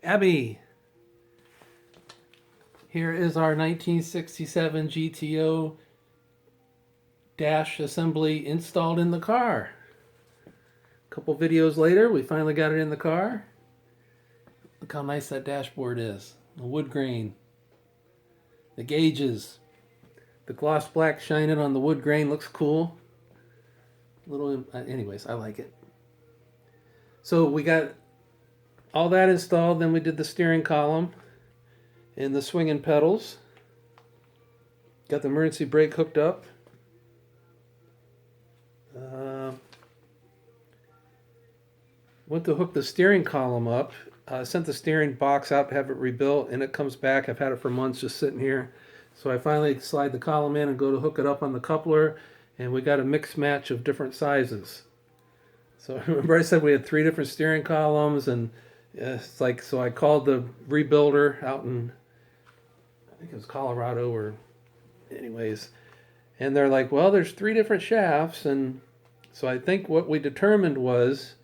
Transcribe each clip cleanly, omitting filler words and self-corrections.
Abby, here is our 1967 Gto Dash assembly installed in the car. A couple videos later, we finally got it in the car. Look how nice that dashboard is. The wood grain, the gauges, the gloss black shining on the wood grain looks cool. Anyways, I like it. So we got all that installed, then we did the steering column and the swinging pedals. Got the emergency brake hooked up. Went to hook the steering column up. Sent the steering box out to have it rebuilt, and it comes back. I've had it for months just sitting here. So I finally slide the column in and go to hook it up on the coupler, and we got a mix match of different sizes. So remember I said we had 3 different steering columns, and it's like, so I called the rebuilder out in, I think it was Colorado, or anyways, and they're like, well, there's 3 different shafts. And so I think what we determined was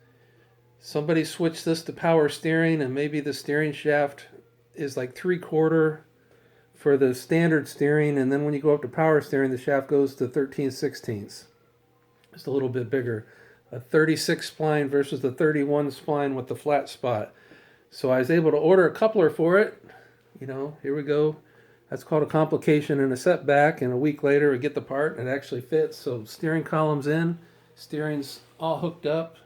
somebody switched this to power steering, and maybe the steering shaft is like 3/4 for the standard steering, and then when you go up to power steering, the shaft goes to 13/16. Just a little bit bigger. A 36 spline versus the 31 spline with the flat spot. So I was able to order a coupler for it. You know, here we go. That's called a complication and a setback, and a week later we get the part and it actually fits. So steering column's in, steering's all hooked up.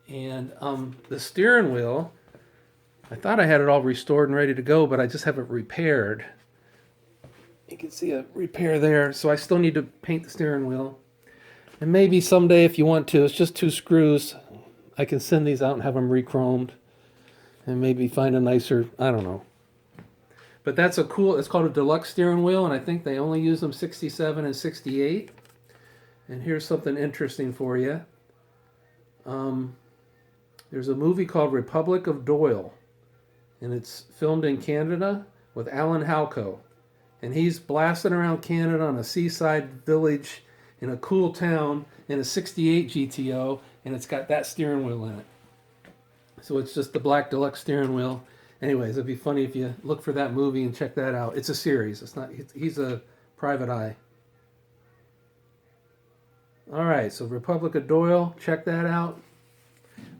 And the steering wheel, I thought I had it all restored and ready to go, but I just have it repaired. You can see a repair there, so I still need to paint the steering wheel. And maybe someday, if you want to, it's just 2 screws. I can send these out and have them re-chromed, and maybe find a nicer, I don't know. But that's a cool, it's called a deluxe steering wheel, and I think they only use them 67 and 68. And here's something interesting for you. There's a movie called Republic of Doyle, and it's filmed in Canada with Alan Halco. And he's blasting around Canada on a seaside village in a cool town in a 68 GTO, and it's got that steering wheel in it. So it's just the black deluxe steering wheel. Anyways, it'd be funny if you look for that movie and check that out. It's a series. It's not. He's a private eye. All right, so Republic of Doyle, check that out.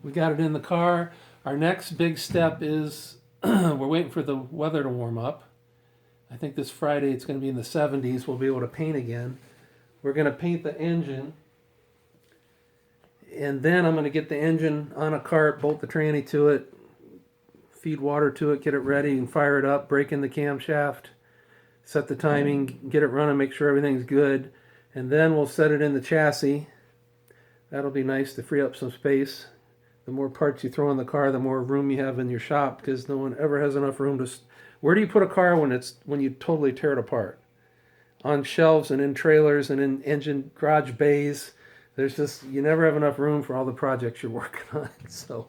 We got it in the car. Our next big step is we're waiting for the weather to warm up. I think this Friday it's going to be in the 70s. We'll be able to paint again. We're going to paint the engine. And then I'm going to get the engine on a cart, bolt the tranny to it, feed water to it, get it ready, and fire it up, break in the camshaft, set the timing, get it running, make sure everything's good. And then we'll set it in the chassis. That'll be nice to free up some space. The more parts you throw in the car, the more room you have in your shop, because no one ever has enough room to... Where do you put a car when you totally tear it apart? On shelves and in trailers and in engine garage bays. There's just, you never have enough room for all the projects you're working on. So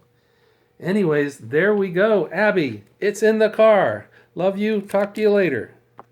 anyways, there we go. Abby, it's in the car. Love you. Talk to you later.